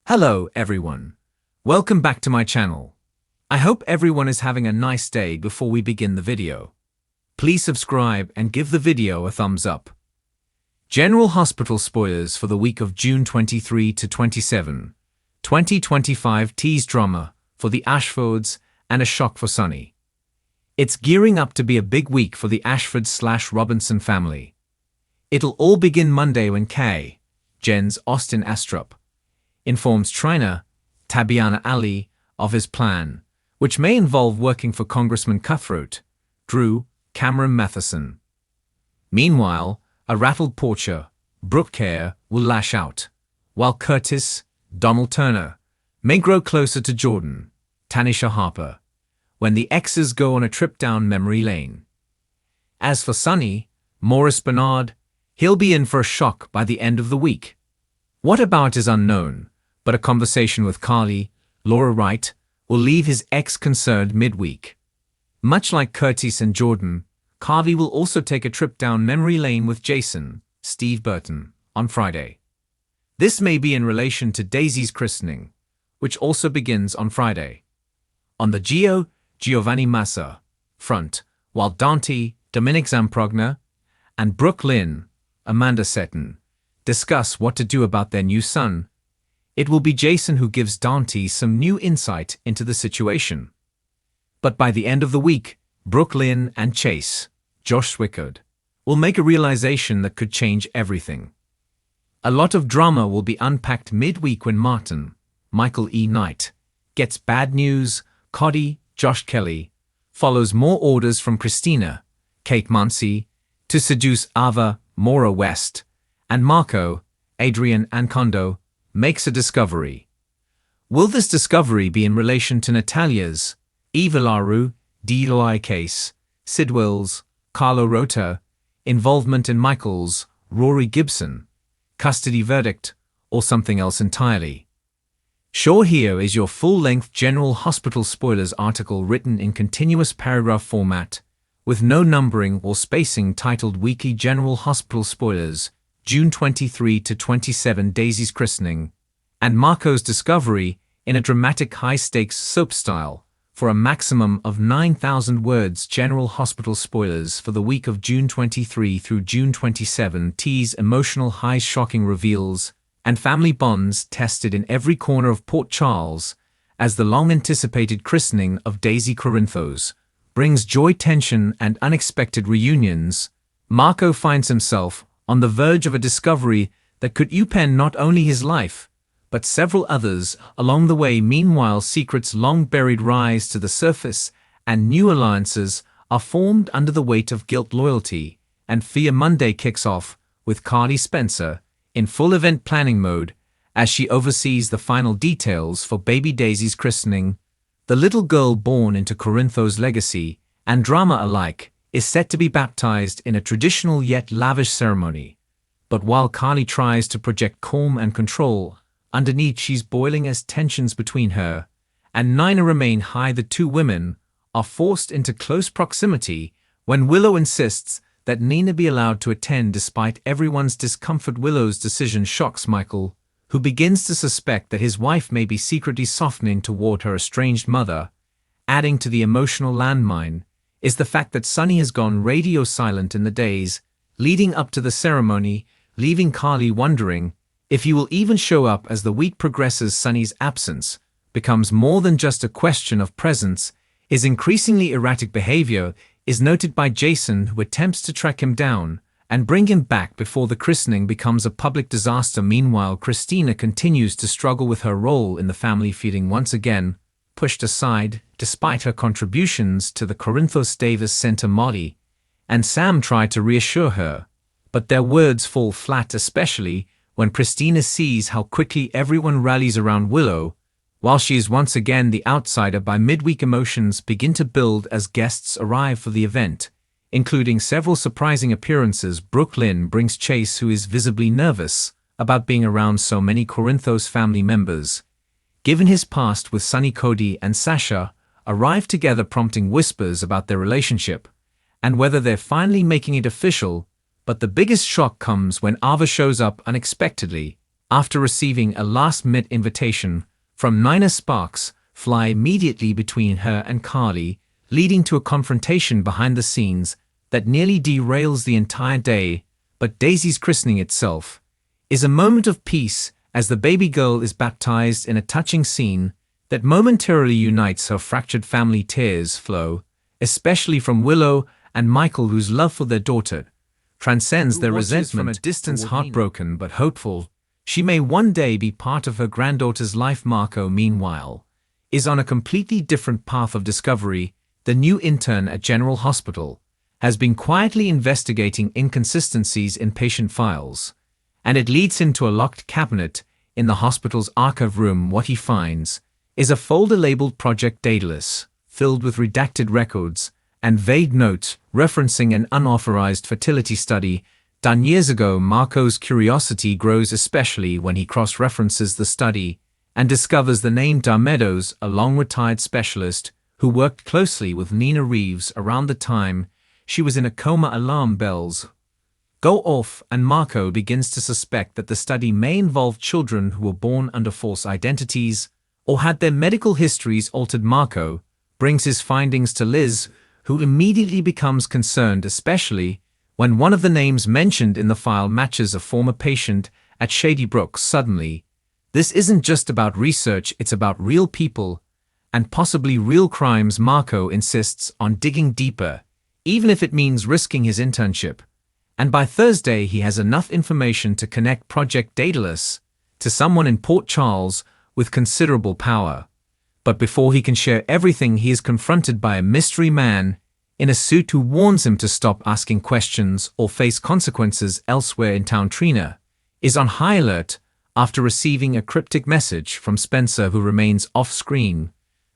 Hello everyone. Welcome back to my channel. I hope everyone is having a nice day before we begin the video. Please subscribe and give the video a thumbs up. General Hospital spoilers for the week of June 23 to 27, 2025 tease drama for the Ashfords and a shock for Sunny. It's gearing up to be a big week for the Ashford/Robinson family. It'll all begin Monday when Kay, Jen's Austin Astrup, informs Trina, Tabiana Ali, of his plan, which may involve working for Congressman Cutthroat, Drew, Cameron Mathison. Meanwhile, a rattled Portia, Brook Kerr, will lash out, while Curtis, Donald Turner, may grow closer to Jordan, Tanisha Harper, when the exes go on a trip down memory lane. As for Sunny, Maurice Bernard, he'll be in for a shock by the end of the week. What about is unknown, but a conversation with Carly, Laura Wright, will leave his ex concerned midweek. Much like Curtis and Jordan, Carly will also take a trip down memory lane with Jason, Steve Burton, on Friday. This may be in relation to Daisy's christening, which also begins on Friday. On the Giovanni Massa front, while Dante, Dominic Zamprogna, and Brook Lynn, Amanda Seton, discuss what to do about their new son, it will be Jason who gives Dante some new insight into the situation. But by the end of the week, Brook Lynn and Chase, Josh Swickard, will make a realization that could change everything. A lot of drama will be unpacked midweek when Martin, Michael E. Knight, gets bad news. Cody, Josh Kelly, follows more orders from Christina, Kate Muncy, to seduce Ava, Maura West, and Marco, Adrian Ancondo, makes a discovery. Will this discovery be in relation to Natalia's, Eva Laru, DUI case, Sid Wills, Carlo Rota, involvement in Michael's, Rory Gibson, custody verdict, or something else entirely? Sure, here is your full-length General Hospital spoilers article written in continuous paragraph format, with no numbering or spacing, titled Weekly General Hospital Spoilers, June 23 to 27 Daisy's christening, and Marco's discovery, in a dramatic high-stakes soap style, for a maximum of 9,000 words. General Hospital spoilers for the week of June 23 through June 27 tease emotional highs, shocking reveals, and family bonds tested in every corner of Port Charles, as the long-anticipated christening of Daisy Corinthos brings joy, tension, and unexpected reunions. Marco finds himself on the verge of a discovery that could upend not only his life, but several others along the way. Meanwhile, secrets long buried rise to the surface, and new alliances are formed under the weight of guilt, loyalty, and fear. Monday kicks off with Carly Spencer in full event planning mode as she oversees the final details for baby Daisy's christening. The little girl, born into Corinthos' legacy and drama alike, is set to be baptized in a traditional yet lavish ceremony. But while Carly tries to project calm and control, underneath she's boiling as tensions between her and Nina remain high. The two women are forced into close proximity when Willow insists that Nina be allowed to attend despite everyone's discomfort. Willow's decision shocks Michael, who begins to suspect that his wife may be secretly softening toward her estranged mother. Adding to the emotional landmine is the fact that Sunny has gone radio silent in the days leading up to the ceremony, leaving Carly wondering if he will even show up as the week progresses. Sunny's absence becomes more than just a question of presence. His increasingly erratic behavior is noted by Jason, who attempts to track him down and bring him back before the christening becomes a public disaster. Meanwhile, Christina continues to struggle with her role in the family, feeling once again pushed aside despite her contributions to the Corinthos Davis Center. Molly and Sam try to reassure her, but their words fall flat, especially when Christina sees how quickly everyone rallies around Willow, while she is once again the outsider. By midweek, emotions begin to build as guests arrive for the event, including several surprising appearances. Brook Lynn brings Chase, who is visibly nervous about being around so many Corinthos family members. Given his past with Sunny, Cody and Sasha arrive together, prompting whispers about their relationship and whether they're finally making it official. But the biggest shock comes when Ava shows up unexpectedly, after receiving a last-minute invitation from Nina Sparks, fly immediately between her and Carly, leading to a confrontation behind the scenes that nearly derails the entire day. But Daisy's christening itself is a moment of peace as the baby girl is baptized in a touching scene that momentarily unites her fractured family. Tears flow, especially from Willow and Michael, whose love for their daughter transcends their resentment. From a distance, heartbroken but hopeful she may one day be part of her granddaughter's life. Marco, meanwhile, is on a completely different path of discovery. The new intern at General Hospital has been quietly investigating inconsistencies in patient files, and it leads him to a locked cabinet in the hospital's archive room. What he finds is a folder labeled Project Daedalus, filled with redacted records and vague notes referencing an unauthorized fertility study done years ago. Marco's curiosity grows, especially when he cross-references the study and discovers the name Meadows, a long-retired specialist who worked closely with Nina Reeves around the time she was in a coma. Alarm bells go off, and Marco begins to suspect that the study may involve children who were born under false identities or had their medical histories altered. Marco brings his findings to Liz, who immediately becomes concerned, especially when one of the names mentioned in the file matches a former patient at Shady Brook. Suddenly, this isn't just about research, it's about real people and possibly real crimes. Marco insists on digging deeper, even if it means risking his internship. And by Thursday, he has enough information to connect Project Daedalus to someone in Port Charles with considerable power. But before he can share everything, he is confronted by a mystery man in a suit who warns him to stop asking questions or face consequences elsewhere in town. Trina is on high alert after receiving a cryptic message from Spencer, who remains off-screen,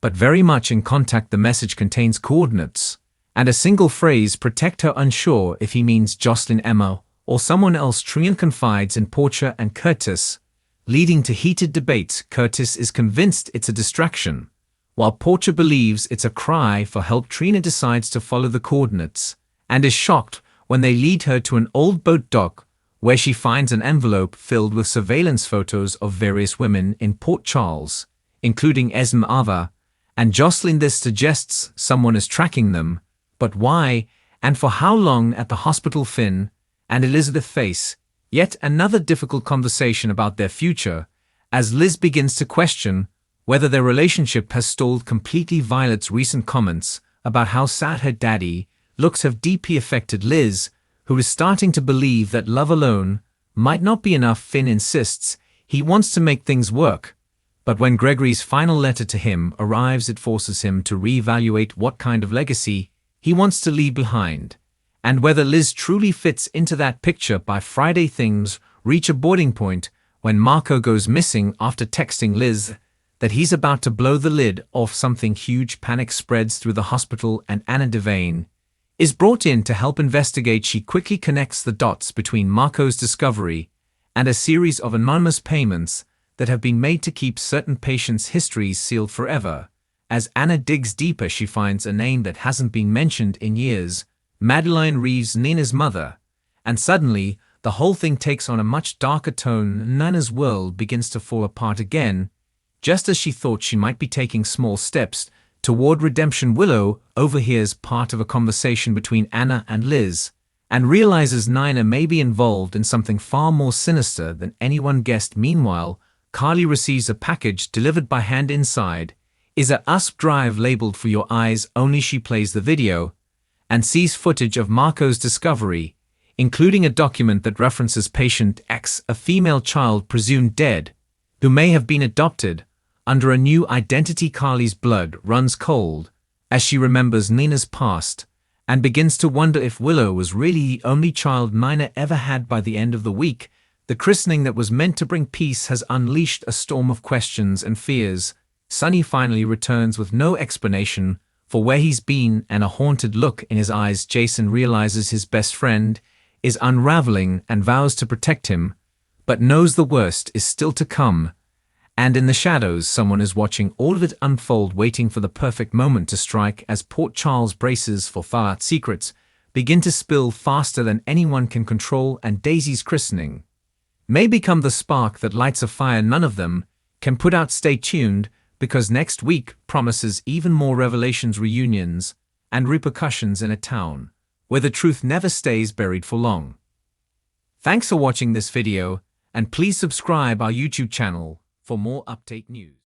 but very much in contact. The message contains coordinates and a single phrase, protect her, unsure if he means Jocelyn, Emma, or someone else. Trina confides in Portia and Curtis, leading to heated debates. Curtis is convinced it's a distraction, while Portia believes it's a cry for help. Trina decides to follow the coordinates and is shocked when they lead her to an old boat dock where she finds an envelope filled with surveillance photos of various women in Port Charles, including Esme Ava and Jocelyn. This suggests someone is tracking them, but why and for how long? At the hospital, Finn and Elizabeth face yet another difficult conversation about their future as Liz begins to question whether their relationship has stalled completely. Violet's recent comments about how sad her daddy looks have deeply affected Liz, who is starting to believe that love alone might not be enough. Finn insists he wants to make things work, but when Gregory's final letter to him arrives, it forces him to reevaluate what kind of legacy he wants to leave behind, and whether Liz truly fits into that picture. By Friday, things reach a boiling point when Marco goes missing after texting Liz that he's about to blow the lid off something huge. Panic spreads through the hospital, and Anna Devane is brought in to help investigate. She quickly connects the dots between Marco's discovery and a series of anonymous payments that have been made to keep certain patients' histories sealed forever. As Anna digs deeper, she finds a name that hasn't been mentioned in years: Madeline Reeves, Nina's mother. And suddenly, the whole thing takes on a much darker tone. Nina's world begins to fall apart again, just as she thought she might be taking small steps toward redemption. Willow overhears part of a conversation between Anna and Liz and realizes Nina may be involved in something far more sinister than anyone guessed. Meanwhile, Carly receives a package delivered by hand. Inside is a USB drive labeled "For Your Eyes Only." She plays the video and sees footage of Marco's discovery, including a document that references patient X, a female child presumed dead, who may have been adopted under a new identity. Carly's blood runs cold as she remembers Nina's past and begins to wonder if Willow was really the only child Nina ever had. By the end of the week, the christening that was meant to bring peace has unleashed a storm of questions and fears. Sonny finally returns with no explanation for where he's been and a haunted look in his eyes. Jason realizes his best friend is unraveling and vows to protect him, but knows the worst is still to come. And in the shadows, someone is watching all of it unfold, waiting for the perfect moment to strike. As Port Charles braces for thaw, secrets begin to spill faster than anyone can control, and Daisy's christening may become the spark that lights a fire none of them can put out. Stay tuned, because next week promises even more revelations, reunions, and repercussions in a town where the truth never stays buried for long. Thanks for watching this video, and please subscribe our YouTube channel for more update news.